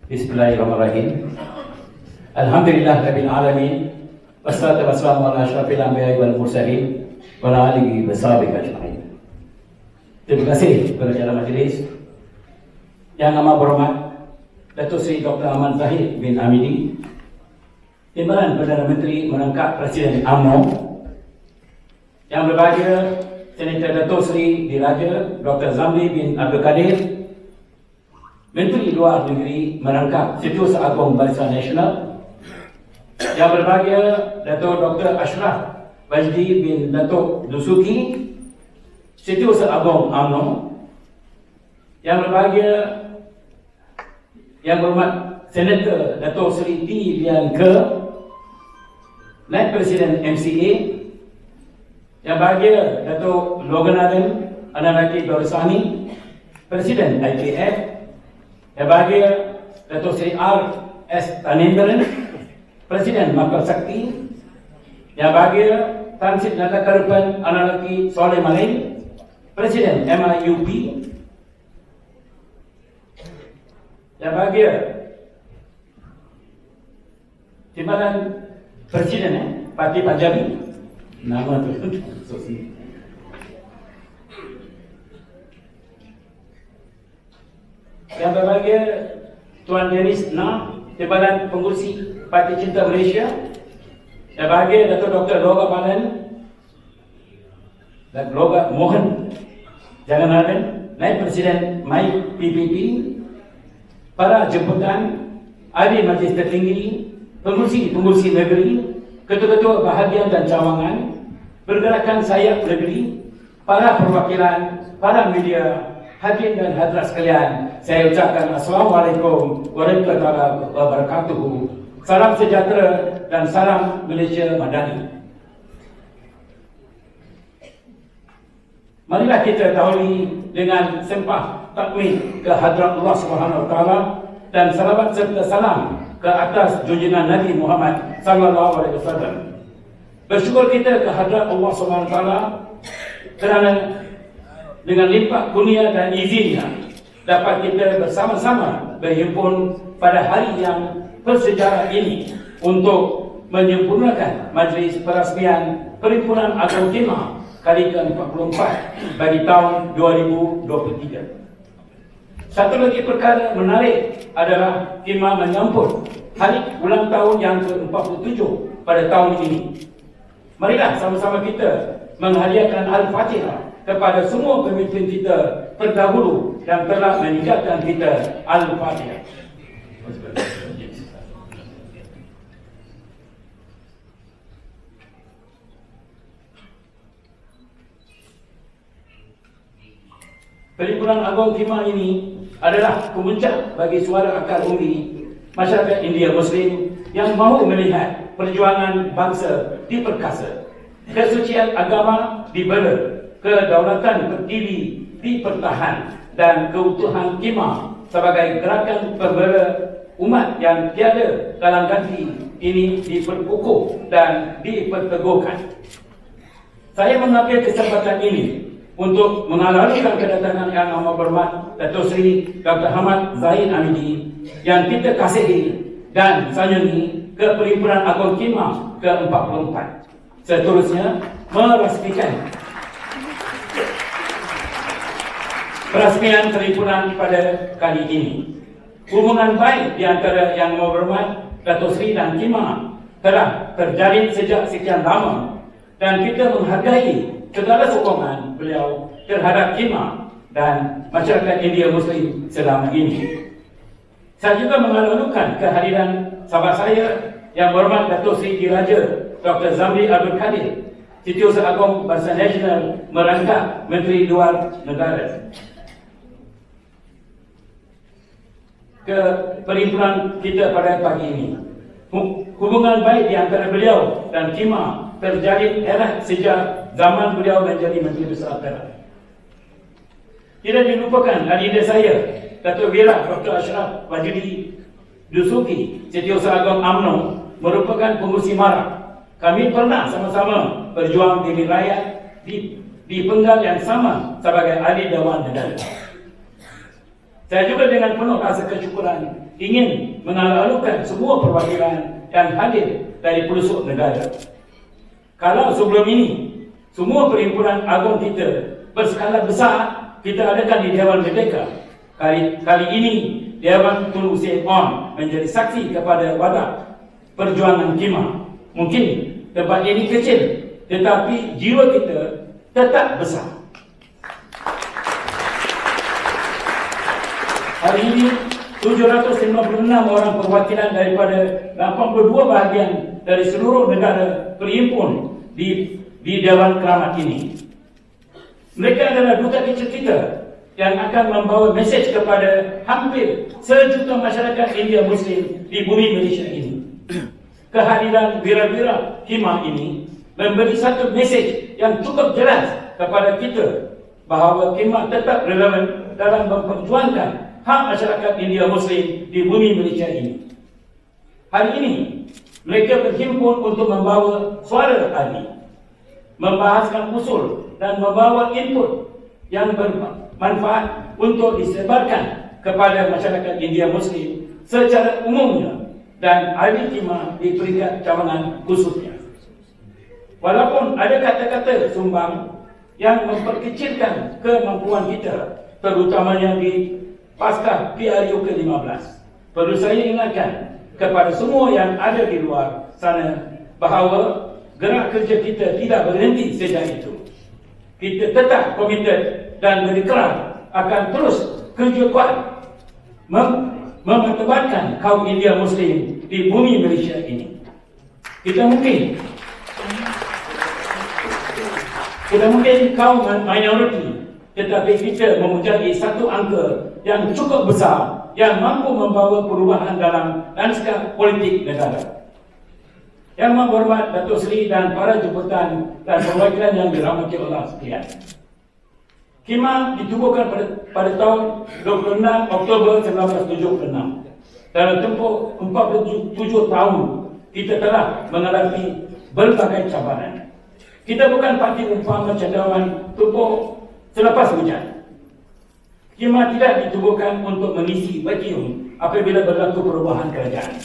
Bismillahirrahmanirrahim. Alhamdulillah Rabbil Alamin. Wassalatu wassalamu ala asyrafil anbiya'i wal mursalin wa ala alihi wa sahbihi ajma'in. Terima kasih kepada Perdana Majlis yang amat berhormat Datuk Seri Dr. Ahmad Zahid bin Hamidi, Timbalan Perdana Menteri merangkap Presiden UMNO, yang berbahagia Senator Datuk Seri Diraja Dr. Zamri bin Abdul Kadir, Menteri Luar Negeri merangkap Setiausaha Agung Barisan Nasional, yang berbahagia Datuk Dr. Ashraf Wajdi bin Datuk Dusuki, Setiausaha Agung UMNO, yang berbahagia Yang Berhormat Senator Datuk Seri T. Lian Ke, Naib Presiden MCA, yang bahagia Datuk Logan Aden Ananaki Dorsani, Presiden IPF, yang bahagia Datuk Seri R. S. Tanendran, Presiden Makar Sakti, yang bahagia Tan Sri Nata Karupan Ananaki Soleh Malay, Presiden MIUP, yang bahagia Timbalan Presiden Parti Panjabi, nama tu yang berbahagia Tuan Denis Na, Timbalan Pengurusi Parti Cinta Malaysia, yang bahagia Datuk Dr. Loga Balan dan Loga Mohan Jangan Aden, Naib Presiden MAI PPP, para jemputan, ahli majlis tertinggi, pengurusi negeri, ketua-ketua bahagian dan cawangan, pergerakan sayap negeri, para perwakilan, para media, hadirin dan hadirat sekalian, saya ucapkan Assalamualaikum warahmatullahi wabarakatuh. Salam sejahtera dan salam Malaysia Madani. Marilah kita dahului dengan sembah takmid ke hadrat Allah Subhanahu Wa Taala dan salawat serta salam ke atas junjungan Nabi Muhammad sallallahu alaihi wasallam. Bersyukur kita ke hadrat Allah Subhanahu Wa Taala kerana dengan limpah kurnia dan izinnya dapat kita bersama-sama berhimpun pada hari yang bersejarah ini untuk menyempurnakan majlis perasmian Perhimpunan Agung Timah kali ke-44 bagi tahun 2023. Satu lagi perkara menarik adalah Timah menyambut hari ulang tahun yang ke-47 pada tahun ini. Marilah sama-sama kita menghadiahkan Al-Fatihah kepada semua pemimpin kita terdahulu yang telah meninggalkan kita. Al-Fatihah. Perhimpunan Agung Timah ini adalah pemuncak bagi suara akar umbi masyarakat India Muslim yang mahu melihat perjuangan bangsa diperkasa, kesucian agama dibela, kedaulatan berdiri dipertahan dan keutuhan Timah sebagai gerakan pembela umat yang tiada kalang ganti ini diperkukuh dan diperteguhkan. Saya mengambil kesempatan ini untuk mengalalkan kedatangan Yang Amat Berhormat Datuk Seri Dr. Ahmad Zahid Hamidi yang kita kasihi dan sayangi ke Perhimpunan Agung Timah ke-44. Seterusnya merasmikan perasmian perhimpunan pada kali ini. Hubungan baik di antara Yang Amat Berhormat Datuk Seri dan Timah telah terjalin sejak sekian lama dan kita menghargai segala sokongan beliau terhadap Timah dan masyarakat India Muslim selama ini. Saya juga mengalu-alukan kehadiran sahabat saya Yang Berhormat Datuk Seri Diraja Dr. Zamri Abdul Kadir, Setiausaha Agung Barisan Nasional merangkap Menteri Luar Negara, ke perhimpunan kita pada pagi ini. Hubungan baik di antara beliau dan Timah terjalin erat sejak zaman beliau menjadi Menteri Besar Perak. Tidak dilupakan adinda saya Datuk Wira Dr. Ashraf Wajdi Dusuki, Setiausaha Agung UMNO, merupakan pengurusi MARA. Kami pernah sama-sama berjuang demi rakyat di penggal yang sama sebagai ahli Dewan Negara. Saya juga dengan penuh rasa kesyukuran ingin mengalu-alukan semua perwakilan yang hadir dari pelosok negara. Kalau sebelum ini semua perhimpunan agung kita berskala besar kita adakan di Dewan Merdeka, kali ini Dewan Tun Hussein On menjadi saksi kepada wadah perjuangan khemah. Mungkin tempat ini kecil, tetapi jiwa kita tetap besar. Hari ini 756 orang perwakilan daripada 82 bahagian dari seluruh negara berhimpun di Dewan Keramat ini. Mereka adalah duta kecil kita yang akan membawa mesej kepada hampir sejuta masyarakat India Muslim di bumi Malaysia ini. Kehadiran bira-bira khemah ini memberi satu mesej yang cukup jelas kepada kita bahawa khemah tetap relevan dalam memperjuangkan hak masyarakat India Muslim di bumi Malaysia ini. Hari ini mereka berhimpun untuk membawa suara tadi, membahaskan usul dan membawa input yang bermanfaat untuk disebarkan kepada masyarakat India Muslim secara umumnya dan ahli khemah di peringkat cawangan khususnya. Walaupun ada kata-kata sumbang yang memperkecilkan kemampuan kita, terutamanya di pasca PRU ke-15, perlu saya ingatkan kepada semua yang ada di luar sana bahawa gerak kerja kita tidak berhenti sejak itu. Kita tetap komited dan berikrar akan terus kerja kuat memertabatkan kaum India Muslim di bumi Malaysia ini. Kita mungkin kaum minoriti, tetapi kita mempunyai satu angka yang cukup besar yang mampu membawa perubahan dalam lanskap politik negara. Yang menghormat Datuk Seri dan para jemputan dan perwakilan yang dirahmati Allah sekalian. Khemah ditubuhkan pada tahun 26 Oktober 1976. Dalam tempoh 47 tahun, kita telah menghadapi berbagai cabaran. Kita bukan parti umpama cendawan tubuh selepas hujan. Khemah tidak ditubuhkan untuk mengisi vacuum apabila berlaku perubahan kerajaan.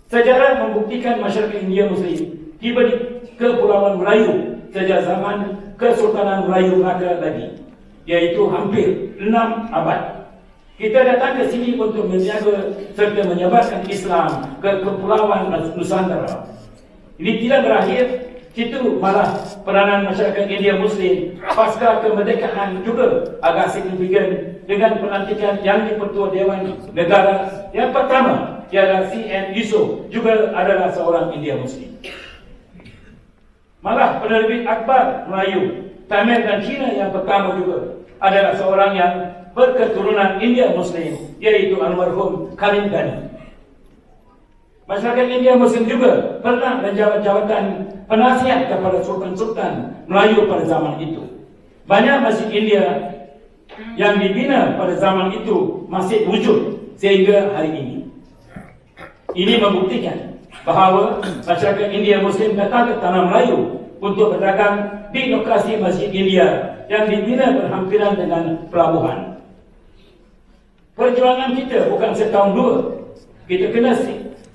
Sejarah membuktikan masyarakat India Muslim tiba di Kepulauan Melayu sejak zaman Kesultanan Melayu Melaka lagi, iaitu hampir 6 abad. Kita datang ke sini untuk menjaga serta menyebarkan Islam ke Kepulauan Nusantara. Ini tidak berakhir, situ malah peranan masyarakat India Muslim pasca kemerdekaan juga agak signifikan dengan pelantikan Yang di-Pertua Dewan Negara yang pertama, ialah C.N. Yusof, juga adalah seorang India Muslim. Malah penerbit akhbar Melayu, Tamil dan Cina yang pertama juga adalah seorang yang berketurunan India Muslim, iaitu almarhum Karim Ghani. Masyarakat India Muslim juga pernah menjabat jawatan penasihat kepada sultan-sultan Melayu pada zaman itu. Banyak masjid India yang dibina pada zaman itu masih wujud sehingga hari ini. Ini membuktikan bahawa masyarakat India Muslim datang ke tanah Melayu untuk berdagang di lokasi Masjid India yang dibina berhampiran dengan pelabuhan. Perjuangan kita bukan setahun dua. Kita kena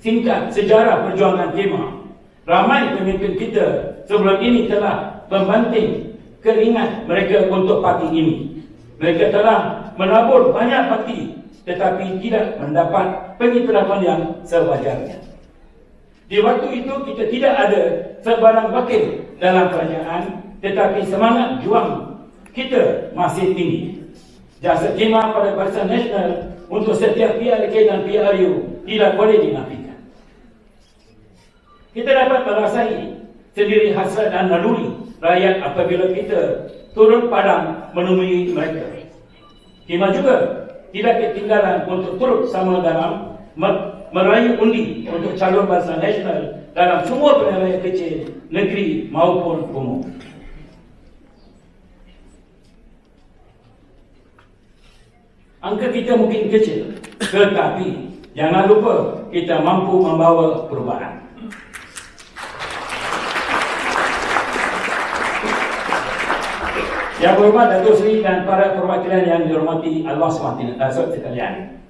singkat sejarah perjuangan khemah. Ramai pemimpin kita sebelum ini telah membanting keringat mereka untuk parti ini. Mereka telah menabur banyak parti tetapi tidak mendapat pengiktirafan yang sewajarnya. Di waktu itu kita tidak ada sebarang wakil dalam kerajaan, tetapi semangat juang kita masih tinggi. Jasa khemah pada Barisan Nasional untuk setiap PRK dan PRU tidak boleh dinafikan. Kita dapat merasai sendiri hasrat dan naluri rakyat apabila kita turun padang menemui mereka. Khemah juga tidak ketinggalan untuk turut sama dalam merayu undi untuk calon Barisan Nasional dalam semua pilihan raya kecil, negeri maupun umum. Angka kita mungkin kecil, tetapi jangan lupa kita mampu membawa perubahan. Yang berhormat Datuk Seri dan para perwakilan yang dihormati Allah SWT sekalian.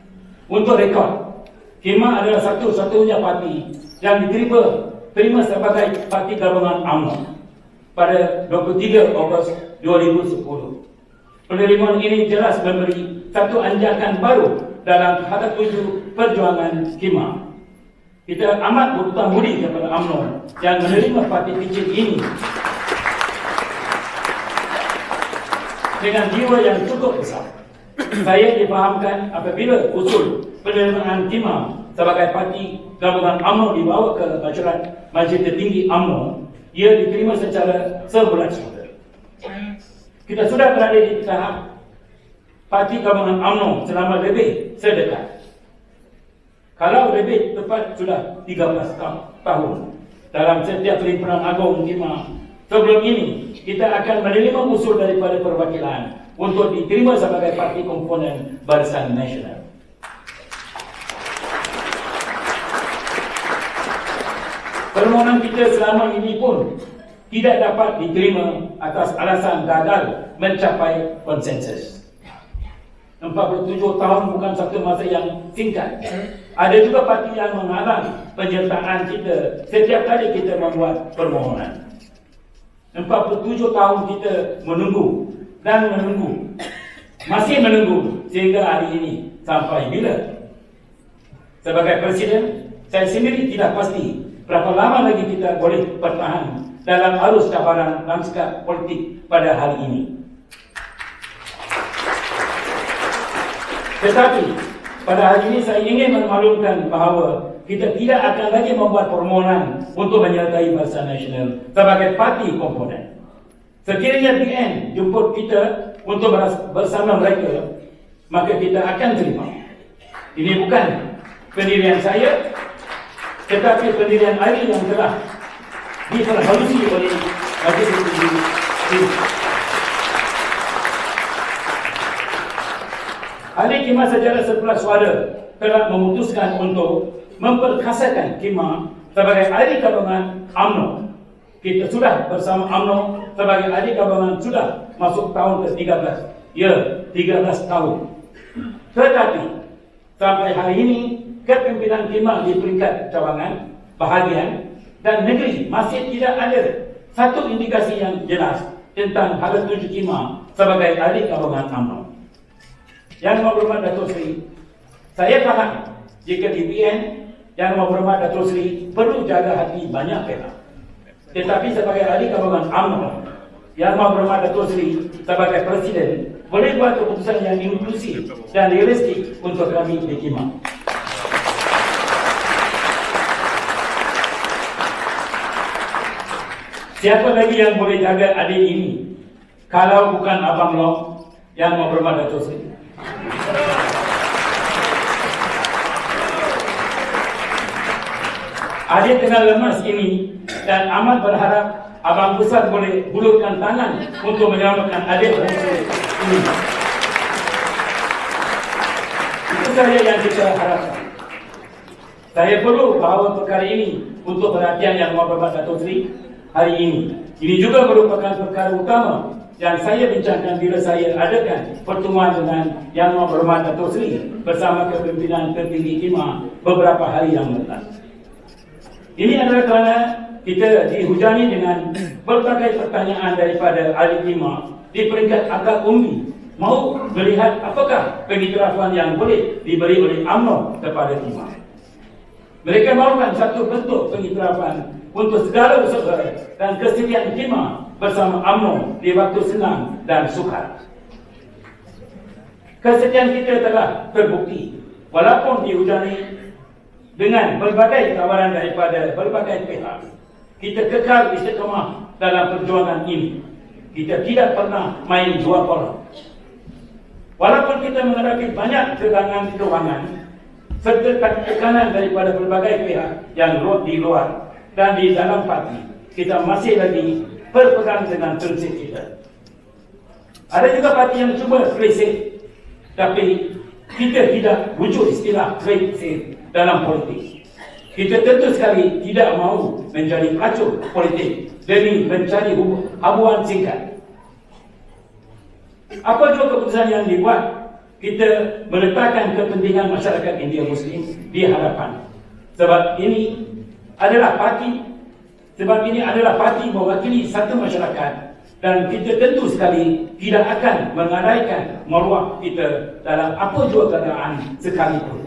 Untuk rekod, KEMA adalah satu-satunya parti yang diterima sebagai parti gabungan UMNO pada 23 Ogos 2010. Penerimaan ini jelas memberi satu anjakan baru dalam hadap tuju perjuangan KEMA. Kita amat berhutang budi kepada UMNO yang menerima parti kecil ini dengan jiwa yang cukup besar. Saya difahamkan apabila usul penerimaan KEMA sebagai parti gabungan UMNO dibawa ke Majlis Tertinggi UMNO, ia diterima secara seberat-berat. Kita sudah berada di tahap parti gabungan UMNO selama lebih sedekat. Kalau lebih tepat sudah 13 tahun dalam setiap perimpunan agung KEMA. Sebelum ini, kita akan menerima usul daripada perwakilan untuk diterima sebagai parti komponen Barisan Nasional. Permohonan kita selama ini pun tidak dapat diterima atas alasan gagal mencapai konsensus. 47 tahun bukan satu masa yang singkat. Ada juga parti yang menghalang penyertaan kita setiap kali kita membuat permohonan. 47 tahun kita menunggu dan menunggu, masih menunggu sehingga hari ini. Sampai bila? Sebagai Presiden, saya sendiri tidak pasti berapa lama lagi kita boleh bertahan dalam arus cabaran lanskap politik pada hari ini. Tetapi pada hari ini saya ingin memaklumkan bahawa kita tidak akan lagi membuat permohonan untuk menyertai Barisan Nasional sebagai parti komponen. Sekiranya PN jemput kita untuk bersama mereka, maka kita akan terima. Ini bukan pendirian saya, tetapi pendirian ARI yang telah diperhalusi oleh Majlis Tertinggi. ARI KEMA secara sebelah suara telah memutuskan untuk memperkasakan KEMA sebagai ahli gabungan UMNO. Kita sudah bersama UMNO sebagai ahli gabungan sudah masuk tahun ke-13. Ya, 13 tahun. Tetapi sampai hari ini kepimpinan KEMA di peringkat cawangan, bahagian dan negeri masih tidak ada satu indikasi yang jelas tentang halat tuju KEMA sebagai ahli gabungan UMNO. Yang berhormat Datuk Seri, saya faham jika di PN yang berhormat Datuk Seri perlu jaga hati banyak pihak. Tetapi sebagai ahli gabungan UMNO, yang berhormat Datuk Seri sebagai Presiden boleh buat keputusan yang inklusif dan realistik untuk kami di KEMA. Siapa lagi yang boleh jaga adik ini kalau bukan Abang Long yang berhormat Datuk Seri? Adik tengah lemas ini dan amat berharap Abang Besar boleh hulurkan tangan untuk menyelamatkan adik bangsa ini. Itu saja yang kita harapkan. Saya perlu bawa perkara ini untuk perhatian yang berhormat Datuk Seri hari ini. Ini juga merupakan perkara utama yang saya bincangkan bila saya adakan pertemuan dengan Yang Berhormat Datuk Seri bersama kepimpinan tertinggi KEMA beberapa hari yang lepas. Ini adalah kerana kita dihujani dengan berbagai pertanyaan daripada ahli KEMA di peringkat akar umbi mahu melihat apakah pengiktirafan yang boleh diberi oleh UMNO kepada KEMA. Mereka mahukan satu bentuk pengiktirafan untuk segala usaha dan kesediaan KEMA bersama UMNO di waktu senang dan sukar. Kesediaan kita telah terbukti walaupun dihujani dengan berbagai tawaran daripada berbagai pihak. Kita kekal istiqamah dalam perjuangan ini. Kita tidak pernah main dua pola. Walaupun kita menghadapi banyak kegangan kewangan serta tekanan daripada berbagai pihak yang di luar dan di dalam parti, kita masih lagi berpegang dengan prinsip kita. Ada juga parti yang cuba prinsip, tapi kita tidak wujud istilah prinsip dalam politik. Kita tentu sekali tidak mahu menjadi kacau politik demi mencari habuan singkat. Apa juga keputusan yang dibuat, kita meletakkan kepentingan masyarakat India Muslim di hadapan. Sebab ini adalah parti mewakili satu masyarakat, dan kita tentu sekali tidak akan mengabaikan maruah kita dalam apa juga keadaan sekalipun.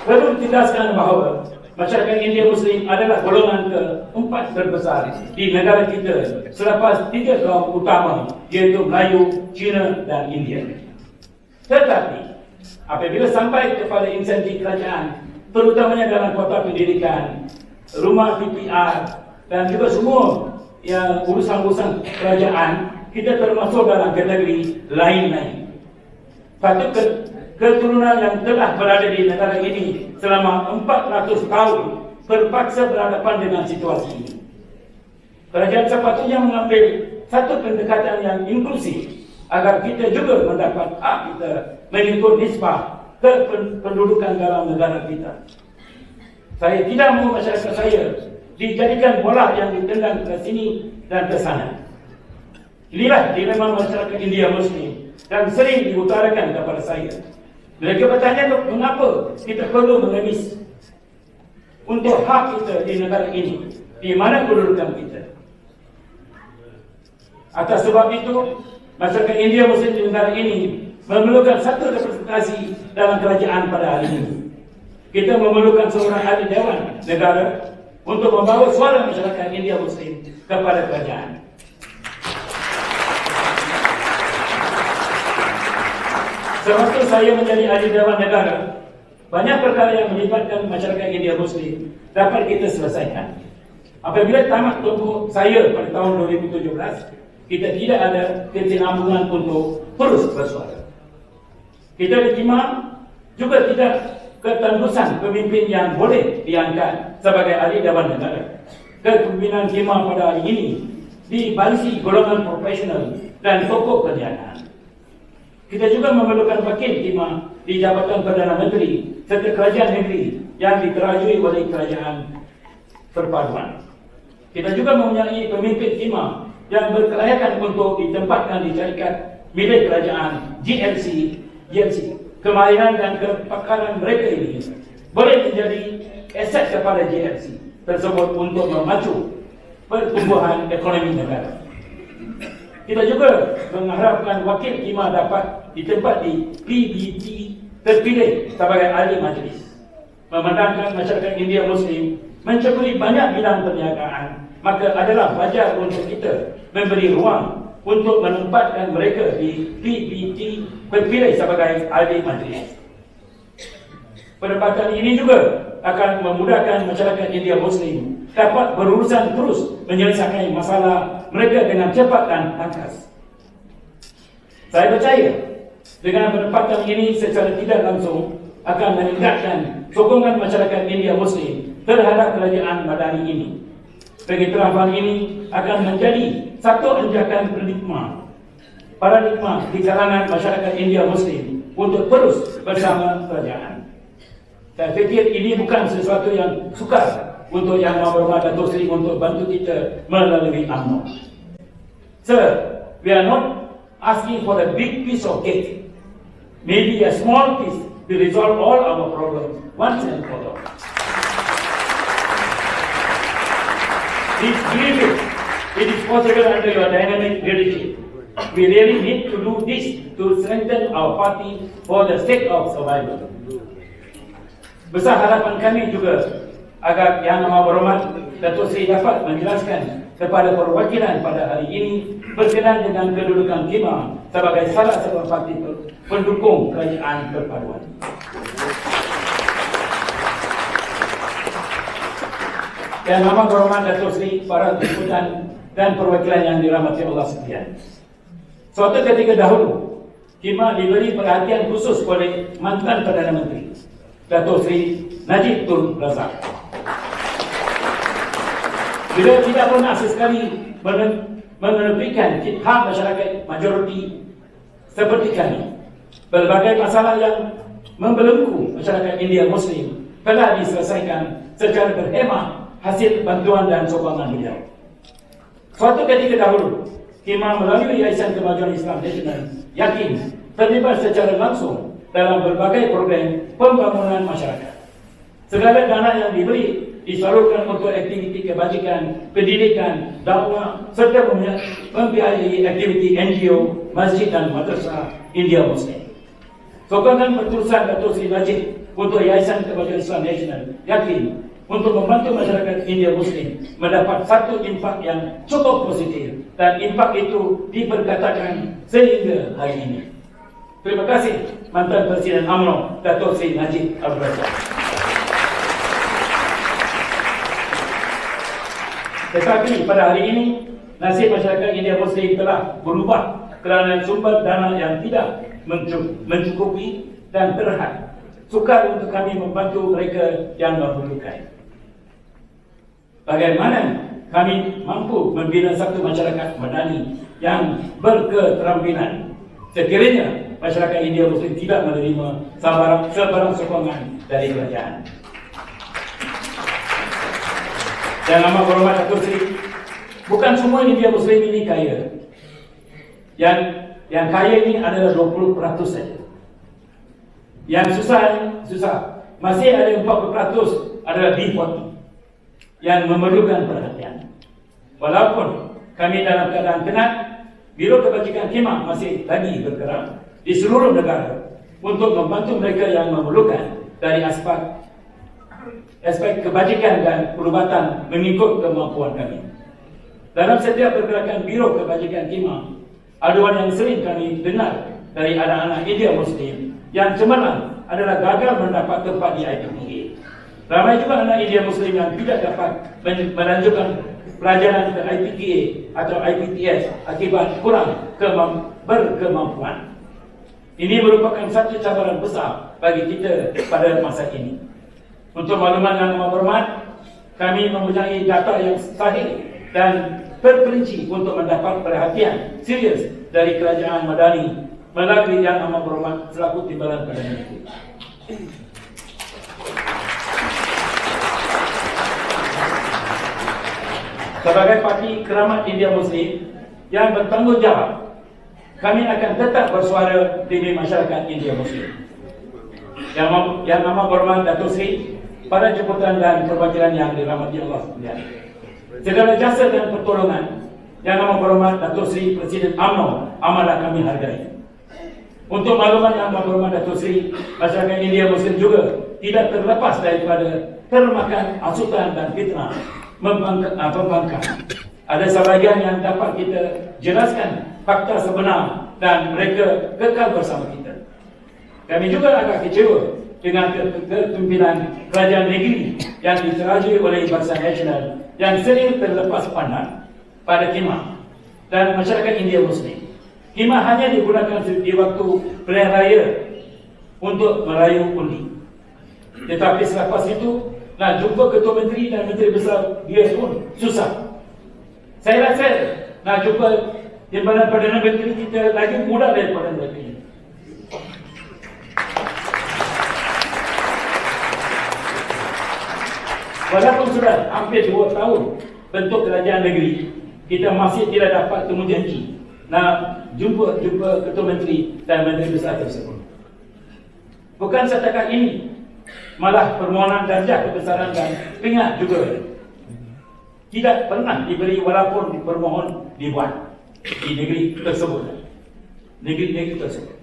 Perlu ditegaskan bahawa masyarakat India Muslim adalah golongan keempat terbesar di negara kita selepas tiga kaum utama, iaitu Melayu, Cina dan India. Tetapi apabila sampai kepada insentif kerajaan, terutamanya dalam kota pendidikan, rumah PPR dan juga semua yang urusan-urusan kerajaan, kita termasuk dalam kategori lain-lain. Patut keturunan yang telah berada di negara ini selama 400 tahun terpaksa berhadapan dengan situasi ini. Kerajaan sepatutnya mengambil satu pendekatan yang inklusif agar kita juga mendapat hak kita mengikut nisbah kependudukan dalam negara kita. Saya tidak mahu masyarakat saya dijadikan bola yang ditendang ke sini dan ke sana. Inilah dilema masyarakat India Muslim dan sering diutarakan kepada saya. Mereka bertanya, mengapa kita perlu mengemis untuk hak kita di negara ini? Di mana kedudukan kita? Atas sebab itu, masyarakat India Muslim di negara ini memerlukan satu representasi dalam kerajaan pada hari ini. Kita memerlukan seorang ahli dewan negara untuk membawa suara masyarakat India Muslim kepada kerajaan. Semasa saya menjadi ahli dewan negara, banyak perkara yang melibatkan masyarakat India Muslim dapat kita selesaikan. Apabila tamat tubuh saya pada tahun 2017, kita tidak ada kesinambungan untuk terus bersuara. Kita diterima juga tidak ketembusan pemimpin yang boleh diangkat sebagai ahli dewan negara. Kepimpinan khemah pada hari ini dibansi golongan profesional dan tokoh perniagaan. Kita juga memerlukan wakil khemah di Jabatan Perdana Menteri serta kerajaan negeri yang dikerajui oleh kerajaan perpaduan. Kita juga mempunyai pemimpin khemah yang berkelayakan untuk ditempatkan di syarikat milik kerajaan GLC. Kemahiran dan kepakaran mereka ini boleh menjadi aset kepada GLC tersebut untuk memacu pertumbuhan ekonomi negara. Kita juga mengharapkan wakil khemah dapat ditempati PBT terpilih sebagai ahli majlis. Memandangkan masyarakat India Muslim menceburi banyak bidang perniagaan, maka adalah wajar untuk kita memberi ruang untuk menempatkan mereka di PBT terpilih sebagai ahli majlis. Pendapatan ini juga akan memudahkan masyarakat India Muslim dapat berurusan terus menyelesaikan masalah mereka dengan cepat dan tangkas. Saya percaya dengan pendapatan ini secara tidak langsung akan meningkatkan sokongan masyarakat India Muslim terhadap kerajaan Madani ini. Pengiktirafan ini akan menjadi satu anjakan paradigma di kalangan masyarakat India Muslim untuk terus bersama kerajaan. Saya fikir ini bukan sesuatu yang sukar untuk Yang Maha Datuk Seri untuk bantu kita melalui UMNO. Sir, we are not asking for a big piece of cake. Maybe a small piece to resolve all our problems once and for all. Please believe it is possible under your dynamic leadership. We really need to do this to strengthen our party for the sake of survival. Besar harapan kami juga agar Yang Maha Berhormat Datuk Seri dapat menjelaskan kepada perwakilan pada hari ini berkenaan dengan kedudukan khemah sebagai salah satu parti pendukung kerajaan perpaduan. Yang Maha Berhormat Datuk Seri, para jemputan dan perwakilan yang dirahmati Allah sekalian. Suatu ketika dahulu, khemah diberi perhatian khusus oleh mantan Perdana Menteri Datuk Seri Najib Tun Razak. Beliau tidak pernah sesekali menepikan hak masyarakat majoriti seperti kami. Berbagai masalah yang membelenggu masyarakat India Muslim telah diselesaikan secara berhemat hasil bantuan dan sokongan beliau. Suatu ketika dahulu, KIMA melalui Yayasan Kemajuan Islam Nasional yakin terlibat secara langsung dalam berbagai program pembangunan masyarakat. Segala dana yang diberi disalurkan untuk aktiviti kebajikan, pendidikan, dakwah serta membiayai aktiviti NGO, masjid dan madrasah India Muslim. Sokongan berterusan Datuk Seri Najib untuk Yayasan Kemajuan Islam Nasional yakin untuk membantu masyarakat India Muslim mendapat satu impak yang cukup positif dan impak itu diperkatakan sehingga hari ini. Terima kasih mantan Presiden UMNO Datuk Seri Najib Abdul Razak. Tetapi pada hari ini nasib masyarakat India Muslim telah berubah kerana sumber dana yang tidak mencukupi dan terhad. Sukar untuk kami membantu mereka yang memerlukan. Bagaimana kami mampu membina satu masyarakat madani yang berketerampilan sekiranya masyarakat India Muslim tidak menerima sebarang sokongan dari kerajaan. Yang amat berhormat Datuk Seri, bukan semua India Muslim ini kaya. Yang kaya ini adalah 20% saja. Yang susah. Masih ada 40% adalah default yang memerlukan perhatian. Walaupun kami dalam keadaan tenang, Biro Kebajikan KIMA masih lagi bergerak di seluruh negara untuk membantu mereka yang memerlukan dari aspek kebajikan dan perubatan mengikut kemampuan kami. Dalam setiap pergerakan Biro Kebajikan KIMA, aduan yang sering kami dengar dari anak-anak India Muslim yang cemerlang adalah gagal mendapat tempat di IPTA. Ramai juga anak India Muslim yang tidak dapat melanjutkan pelajaran ke IPTA atau IPTS akibat kurang berkemampuan. Ini merupakan satu cabaran besar bagi kita pada masa ini. Untuk makluman yang amat berhormat, kami mempunyai data yang sahih dan terperinci untuk mendapat perhatian serius dari Kerajaan Madani melalui Yang Amat Berhormat selaku Timbalan Perdana Menteri. Sebagai parti keramat India Muslim yang bertanggungjawab, kami akan tetap bersuara demi masyarakat India Muslim. Yang Amat Berhormat Datuk Seri, para jemputan dan perwakilan yang dirahmati Allah sekalian, segala jasa dan pertolongan Yang Amat Berhormat Datuk Seri Presiden UMNO amatlah kami hargai. Untuk makluman Yang Amat Berhormat Datuk Seri, masyarakat India Muslim juga tidak terlepas daripada termakan hasutan dan fitnah pembangkang. Ada sebahagian yang dapat kita jelaskan fakta sebenar dan mereka kekal bersama kita. Kami juga agak kecewa dengan kepimpinan kerajaan negeri yang diterajui oleh Barisan Nasional yang sering terlepas pandang pada KIMA dan masyarakat India Muslim. KIMA hanya digunakan di waktu pilihan raya untuk merayu undi. Tetapi selepas itu, nak jumpa Ketua Menteri dan Menteri Besar dia pun susah. Saya rasa nak jumpa Timbalan Perdana Menteri kita lagi mudah daripada mereka ini. Walaupun sudah hampir 2 tahun bentuk kerajaan negeri, kita masih tidak dapat temu janji nak jumpa Ketua Menteri dan Menteri Besar tersebut. Bukan setakat ini, malah permohonan darjah kebesaran dan pingat juga tidak pernah diberi walaupun permohon dibuat di negeri tersebut. Negeri tersebut.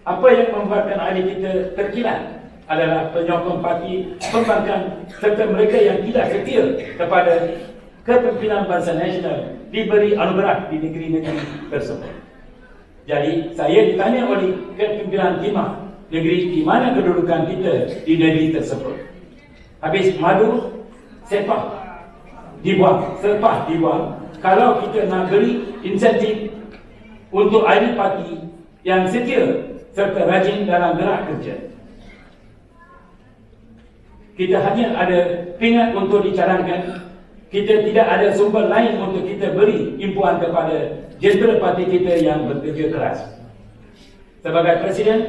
Apa yang membuatkan ahli kita terkilat adalah penyokong parti pembangkang serta mereka yang tidak setia kepada kepimpinan Barisan Nasional diberi anugerah di negeri-negeri tersebut. Jadi saya ditanya oleh kepimpinan KIMA negeri di mana kedudukan kita di negeri tersebut. Habis madu sepah dibuang. Kalau kita nak beri insentif untuk ahli parti yang setia serta rajin dalam gerak kerja, kita hanya ada pingat untuk dicadangkan. Kita tidak ada sumber lain untuk kita beri impuan kepada jentera parti kita yang bekerja keras. Sebagai Presiden,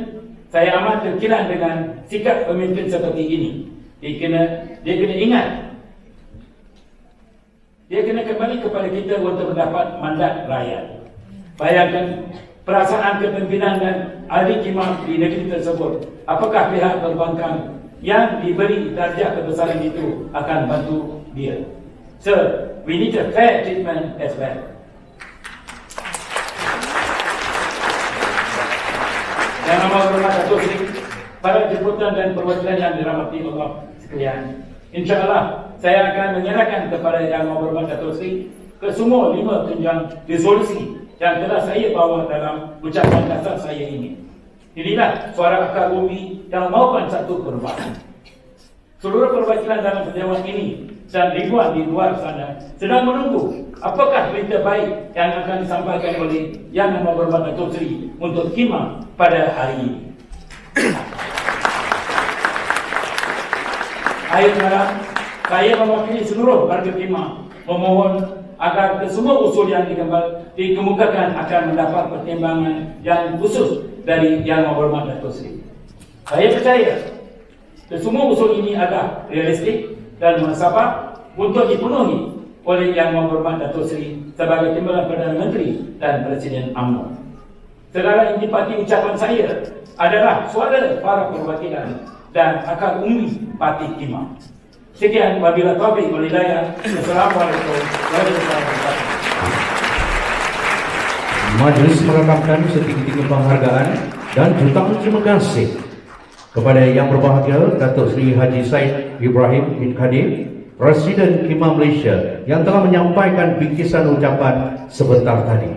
saya amat terkilat dengan sikap pemimpin seperti ini. Dia kena ingat dia kena kembali kepada kita untuk mendapat mandat rakyat. Bayangkan perasaan kepimpinan dan ahli khidmat di negeri tersebut. Apakah pihak perbankan yang diberi darjah kebesaran itu akan bantu dia? Sir, we need a fair treatment as well. Yang amat hormat Datuk Seri, para jemputan dan perwakilan yang dirahmati Allah sekalian, InsyaAllah saya akan menyerahkan kepada Yang Amat Hormat Datuk Seri kesemua 5 tunjang resolusi yang telah saya bawa dalam ucapan dasar saya ini. Inilah suara akar bumi yang mahukan satu perubahan. Seluruh perwakilan dalam dewan ini dan ribuan di luar sana sedang menunggu apakah berita baik yang akan disampaikan oleh Yang Amat Hormat Datuk Seri untuk khidmat pada hari ini. Akhir malam, saya mewakili seluruh warga khidmat memohon agar kesemua usul yang dikemukakan akan mendapat pertimbangan yang khusus dari Yang Amat Hormat Datuk Seri. Saya percaya kesemua usul ini adalah realistik dan munasabah untuk dipenuhi oleh Yang Amat Hormat Datuk Seri sebagai Timbalan Perdana Menteri dan Presiden UMNO. Segala intipati ucapan saya adalah suara para perwakilan dan akar umbi parti khidmat. Sekian, wabillahi taufiq wal hidayah. Assalamualaikum warahmatullahi wabarakatuh. Majlis merakamkan setinggi-tinggi penghargaan dan jutaan terima kasih kepada Yang Berbahagia Datuk Seri Haji Said Ibrahim bin Khadim, Presiden Khidmat Malaysia, yang telah menyampaikan bingkisan ucapan sebentar tadi.